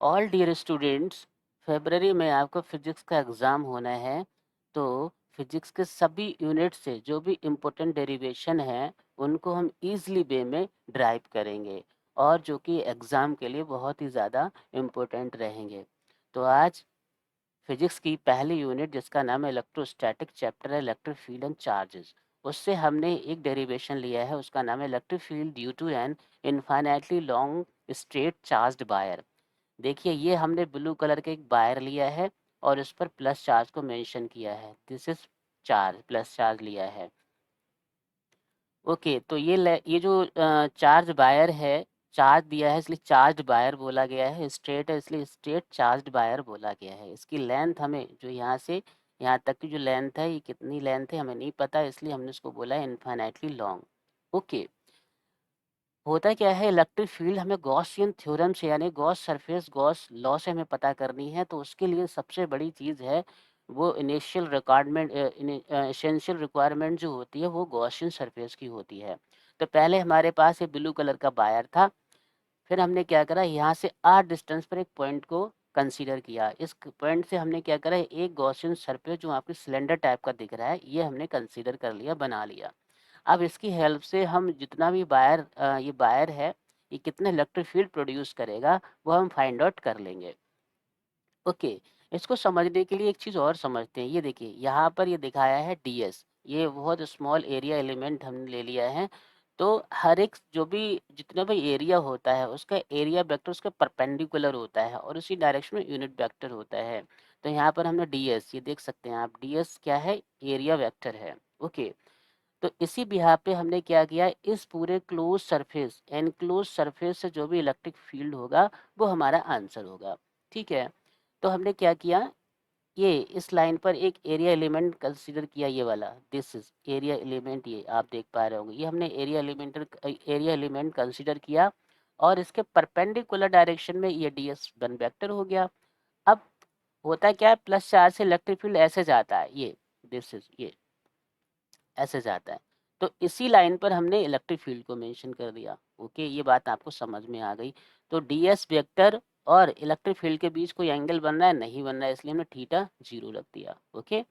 All dear students, फरवरी में आपका physics का एग्ज़ाम होना है। तो फिजिक्स के सभी यूनिट से जो भी इम्पोर्टेंट डेरिवेशन है उनको हम इजीली वे में ड्राइव करेंगे और जो कि एग्ज़ाम के लिए बहुत ही ज़्यादा इम्पोर्टेंट रहेंगे। तो आज फिजिक्स की पहली यूनिट जिसका नाम है इलेक्ट्रोस्टैटिक चैप्टर है इलेक्ट्रिक फील्ड एंड चार्जेस, उससे हमने एक डेरिवेशन लिया है, उसका नाम है electric field due to an infinitely long straight charged wire. देखिए ये हमने ब्लू कलर का एक वायर लिया है और उस पर प्लस चार्ज को मेंशन किया है। This is charge, plus charge लिया है। ओके, तो ये जो चार्ज वायर है, चार्ज दिया है इसलिए चार्ज वायर बोला गया है। स्ट्रेट है इसलिए स्ट्रेट चार्ज वायर बोला गया है। इसकी लेंथ हमें जो यहाँ से यहाँ तक की जो लेंथ है, ये कितनी लेंथ है हमें नहीं पता, इसलिए हमने इसको बोला है इनफाइनाइटली लॉन्ग। ओके, होता क्या है, इलेक्ट्रिक फील्ड हमें गॉसियन थ्योरम से यानी गॉस सरफेस गॉस लॉ से हमें पता करनी है। तो उसके लिए सबसे बड़ी चीज़ है वो इनिशियल रिक्वायरमेंट, एसेंशियल रिक्वायरमेंट जो होती है वो गॉसियन सरफेस की होती है। तो पहले हमारे पास ये ब्लू कलर का वायर था, फिर हमने क्या करा, यहाँ से आर डिस्टेंस पर एक पॉइंट को कंसीडर किया। इस पॉइंट से हमने क्या करा, एक गॉसियन सरफेस जो आपके सिलेंडर टाइप का दिख रहा है ये हमने कंसीडर कर लिया, बना लिया। अब इसकी हेल्प से हम जितना भी ये वायर है ये कितने इलेक्ट्रिक फील्ड प्रोड्यूस करेगा वो हम फाइंड आउट कर लेंगे। ओके, इसको समझने के लिए एक चीज़ और समझते हैं। ये देखिए यहाँ पर ये दिखाया है ds, ये बहुत स्मॉल एरिया एलिमेंट हमने ले लिया है। तो हर एक जो भी जितना भी एरिया होता है उसका एरिया वेक्टर उसका परपेंडिकुलर होता है और उसी डायरेक्शन में यूनिट वेक्टर होता है। तो यहाँ पर हमने ds, ये देख सकते हैं आप, ds क्या है, एरिया वेक्टर है। ओके, तो इसी बिहाफ पे हमने क्या किया, इस पूरे क्लोज सरफेस एनक्लोज सरफेस से जो भी इलेक्ट्रिक फील्ड होगा वो हमारा आंसर होगा। ठीक है, तो हमने क्या किया, ये इस लाइन पर एक एरिया एलिमेंट कंसीडर किया, ये वाला दिस इज एरिया एलिमेंट, ये आप देख पा रहे होंगे, ये हमने एरिया एलिमेंट कंसीडर किया और इसके परपेंडिकुलर डायरेक्शन में ये ds वन वेक्टर हो गया। अब होता क्या है, प्लस चार्ज से इलेक्ट्रिक फील्ड ऐसे जाता है, ये दिस इज ये ऐसे जाता है। तो इसी लाइन पर हमने इलेक्ट्रिक फील्ड को मेंशन कर दिया। ओके, ये बात आपको समझ में आ गई। तो ds वेक्टर और इलेक्ट्रिक फील्ड के बीच कोई एंगल बन रहा है, नहीं बन रहा है, इसलिए हमने थीटा 0 रख दिया। ओके,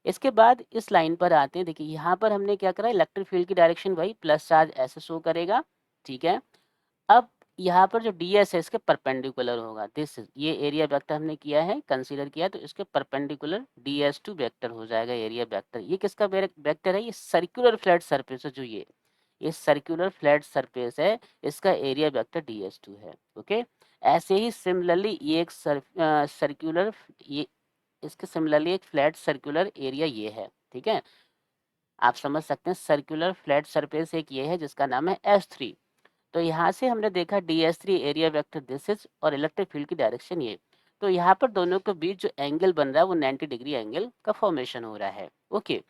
इसके बाद इस लाइन पर आते हैं। देखिए यहाँ पर हमने क्या करा, इलेक्ट्रिक फील्ड की डायरेक्शन वही प्लस चार्ज ऐसे शो करेगा। ठीक है, अब यहाँ पर जो ds है इसके परपेंडिकुलर होगा, दिस ये एरिया वेक्टर हमने किया है, कंसीडर किया, तो इसके परपेंडिकुलर ds2 वेक्टर हो जाएगा एरिया वेक्टर। ये किसका वेक्टर है, ये सर्कुलर फ्लैट सरफेस है, जो ये सर्कुलर फ्लैट सरफेस है, इसका एरिया वेक्टर ds2 है। ओके, ऐसे ही सिमिलरली ये एक सर्कुलर, ये इसके सिमिलरली एक फ्लैट सर्कुलर एरिया ये है। ठीक है, आप समझ सकते हैं सर्कुलर फ्लैट सरफेस एक ये है जिसका नाम है S3। तो यहाँ से हमने देखा ds3 area vector this is और इलेक्ट्रिक फील्ड की डायरेक्शन ये। तो यहाँ पर दोनों के बीच जो एंगल बन रहा है वो 90 डिग्री एंगल का फॉर्मेशन हो रहा है। ओके,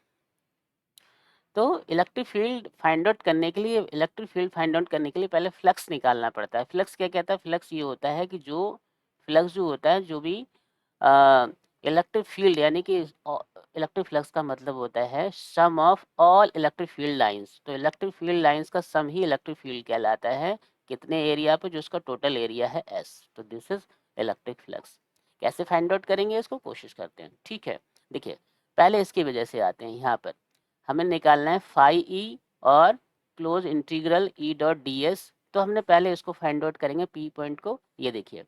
तो इलेक्ट्रिक फील्ड फाइंड आउट करने के लिए पहले फ्लक्स निकालना पड़ता है। फ्लक्स क्या कहता है, फ्लक्स ये होता है कि जो फ्लक्स जो होता है, जो भी इलेक्ट्रिक फील्ड यानी कि इलेक्ट्रिक फ्लक्स का मतलब होता है sum of all electric field lines. तो इलेक्ट्रिक फील्ड लाइंस का सम ही इलेक्ट्रिक फील्ड कहलाता है, कितने एरिया पे, जो उसका टोटल एरिया है s। तो दिस इज इलेक्ट्रिक फ्लक्स। कैसे फाइंड आउट करेंगे इसको, कोशिश करते हैं। ठीक है, देखिए पहले इसकी वजह से आते हैं। यहाँ पर हमें निकालना है फाई ई और close integral E dot D S. तो हमने पहले इसको फाइंड आउट करेंगे पी पॉइंट को। ये देखिए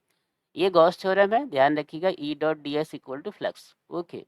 ये गॉस थ्योरम है, ध्यान रखिएगा, E dot D S equal to flux. Okay,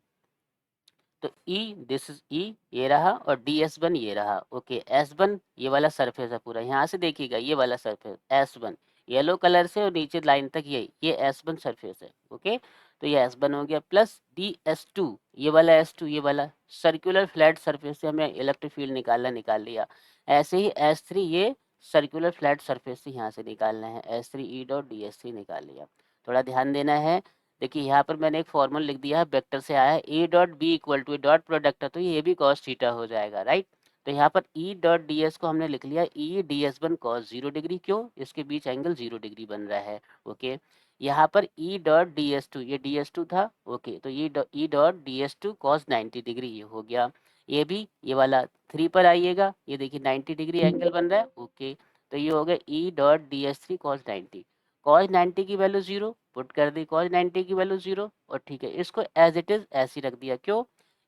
तो ई दिस इज ई ये रहा और डी एस वन ये रहा। ओके, एस वन ये वाला सरफेस है पूरा, यहाँ से देखिएगा ये वाला surface S one yellow colour से और नीचे लाइन तक ये एस वन सरफेस है। ओके, तो ये एस वन हो गया प्लस डी एस टू ये वाला एस टू, ये वाला सर्कुलर फ्लैट सरफेस से हमें इलेक्ट्रिक फील्ड निकाल लिया। ऐसे ही एस थ्री ये सर्कुलर फ्लैट सरफेस से यहाँ से निकालना है, एस थ्री ई डॉट डी एस थ्री निकाल लिया। थोड़ा ध्यान देना है। देखिए यहाँ पर मैंने एक फॉर्मूला लिख दिया है, वेक्टर से आया है, A dot B equal to dot product है तो ये भी कॉस थीटा हो जाएगा, राइट। तो यहाँ पर ई डॉट डी एस को हमने लिख लिया E D S one cos 0 degree, क्यों, इसके बीच एंगल 0 डिग्री बन रहा है। ओके, यहाँ पर E dot D S two, ये डी एस टू था। ओके, तो E dot D S two cos 90 degree ये हो गया। ये भी ये वाला 3 पर आइएगा, ये देखिए 90 डिग्री एंगल बन रहा है। ओके, तो ये हो गया ई dot D S three cos 90, cos 90 की वैल्यू 0, पुट कर दी cos 90 की वैल्यू 0 और ठीक है इसको एज इट इज ऐसे रख दिया। क्यों?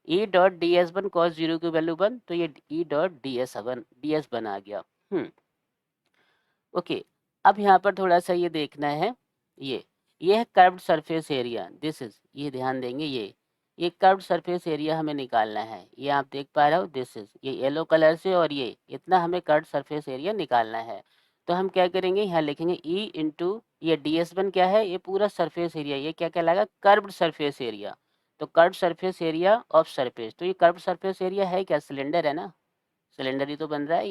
E dot D S one cos 0 की वैल्यू 1 तो ये E dot D S one आ गया। ओके, अब यहाँ पर थोड़ा सा ये देखना है, ये है curved surface area, this is, ये ध्यान देंगे, ये कर्व्ड सरफेस एरिया हमें निकालना है। ये आप देख पा रहे हो, दिस इज, ये येलो कलर से, और ये इतना हमें कर्व्ड सरफेस एरिया निकालना है। तो हम क्या करेंगे, यहाँ लिखेंगे ई इंटू ये डी एस वन क्या है, ये पूरा सरफेस एरिया, ये क्या कहलाएगा, कर्व्ड सरफेस एरिया। तो curved surface area of surface, तो ये कर्व्ड सरफेस एरिया है क्या, सिलेंडर है ना, सिलेंडर ही तो बन रहा है,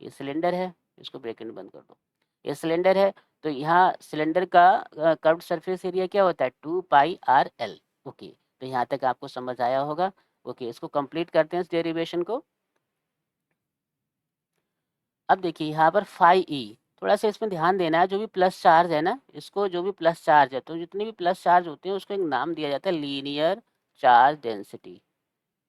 ये सिलेंडर है, इसको ब्रैकेट में बंद कर दो, ये सिलेंडर है। तो यहाँ सिलेंडर का कर्व्ड सरफेस एरिया क्या होता है, 2πr/l। ओके, तो यहाँ तक आपको समझ आया होगा। ओके, इसको कंप्लीट करते हैं इस डेरिवेशन को। अब देखिए यहाँ पर फाई ई, थोड़ा सा इसमें ध्यान देना है, जो भी प्लस चार्ज है ना, इसको जो भी प्लस चार्ज है, तो जितने भी प्लस चार्ज होते हैं उसको एक नाम दिया जाता है linear charge density,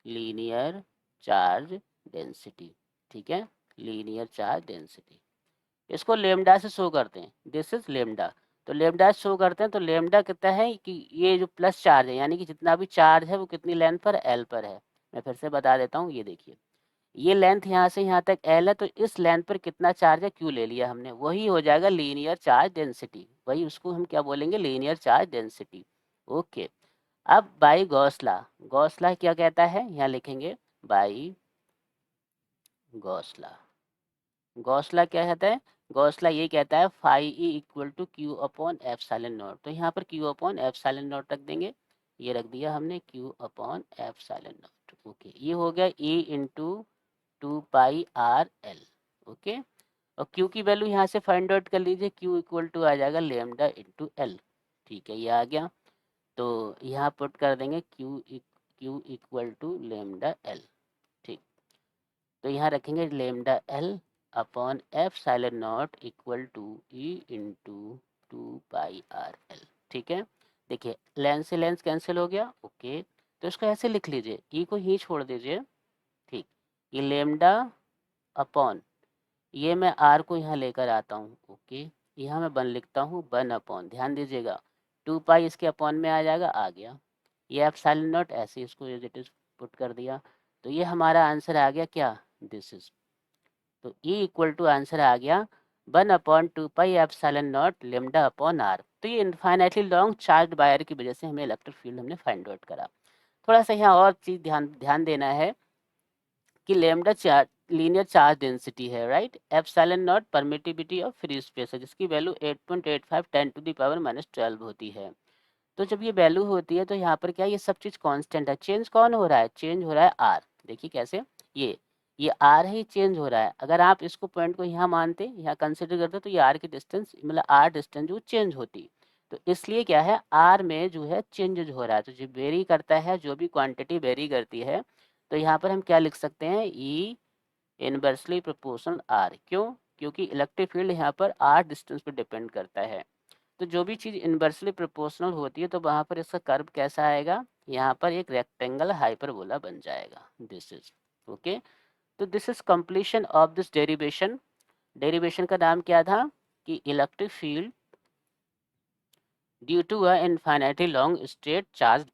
linear charge density, ठीक है, लीनियर चार्ज डेंसिटी। इसको लेमडा से शो करते हैं, दिस इज लेमडा। तो लेमडा शो करते हैं, तो लेमडा कितना है कि ये जो प्लस चार्ज है, यानी कि जितना भी चार्ज है वो कितनी लेंथ पर, एल पर है। मैं फिर से बता देता हूँ, ये देखिए, ये लेंथ यहाँ से यहाँ तक एल है, तो इस लेंथ पर कितना चार्ज है, क्यू ले लिया हमने, वही हो जाएगा लीनियर चार्ज डेंसिटी, वही उसको हम क्या बोलेंगे, लीनियर चार्ज डेंसिटी। ओके, अब by Gauss law, Gauss law क्या कहता है, यहाँ लिखेंगे by Gauss law, Gauss law क्या कहता है, गॉस लॉ ये कहता है phi E equal to Q upon epsilon naught. तो यहाँ पर क्यू अपॉन एप्सिलॉन नॉट रख देंगे, ये रख दिया हमने Q upon epsilon not. Okay, ये हो गया ई इंटू 2πr/l। ओके, और क्यू की वैल्यू यहाँ से फाइंड आउट कर लीजिए, क्यू इक्वल टू आ जाएगा लेमडा इंटू एल। ठीक है, ये आ गया, तो यहाँ पुट कर देंगे Q equal to lambda L. ठीक, तो यहाँ रखेंगे lambda L upon epsilon naught equal to E into 2πr/l। ठीक है, देखिए लेंस से लेंस कैंसिल हो गया। ओके, तो इसको ऐसे लिख लीजिए, ई को ही छोड़ दीजिए। ठीक, ये लेमडा अपॉन, ये मैं आर को यहाँ लेकर आता हूँ। ओके, यहाँ मैं 1 लिखता हूँ, 1 अपॉन, ध्यान दीजिएगा 2π इसके अपॉन में आ जाएगा, आ गया, ये एप्सिलॉन नॉट ऐसे इसको एज इट इज पुट कर दिया। तो ये हमारा आंसर आ गया क्या, दिस इज, तो E इक्वल टू आंसर आ गया 1/2π epsilon naught lambda upon R. तो ये इनफाइनाइटली लॉन्ग चार्ज वायर की वजह से हमें इलेक्ट्रिक फील्ड हमने फाइंड आउट करा। थोड़ा सा यहाँ और चीज़ ध्यान देना है कि lambda charge linear charge density है, right, epsilon naught permittivity of free space है, जिसकी वैल्यू 8.85 10⁻⁻12 होती है। तो जब ये वैल्यू होती है तो यहाँ पर क्या, ये सब चीज़ कांस्टेंट है, चेंज कौन हो रहा है, चेंज हो रहा है आर। देखिए कैसे, ये आर ही चेंज हो रहा है। अगर आप इसको पॉइंट को यहाँ मानते, यहाँ कंसिडर करते, तो ये आर की डिस्टेंस, मतलब आर डिस्टेंस जो चेंज होती, तो इसलिए क्या है, आर में जो है चेंजेज हो रहा है, तो जो वेरी करता है, जो भी क्वांटिटी वेरी करती है, तो यहाँ पर हम क्या लिख सकते हैं, ई इनवर्सली प्रोपोर्शनल आर। क्यों? क्योंकि इलेक्ट्रिक फील्ड यहाँ पर आर डिस्टेंस पर डिपेंड करता है। तो जो भी चीज़ इनवर्सली प्रोपोर्शनल होती है तो वहाँ पर इसका कर्व कैसा आएगा, यहाँ पर एक रेक्टेंगल हाइपरबोला बन जाएगा, दिस इज। ओके, तो this is completion of this derivation. Derivation का नाम क्या था कि electric field due to a infinitely long straight charge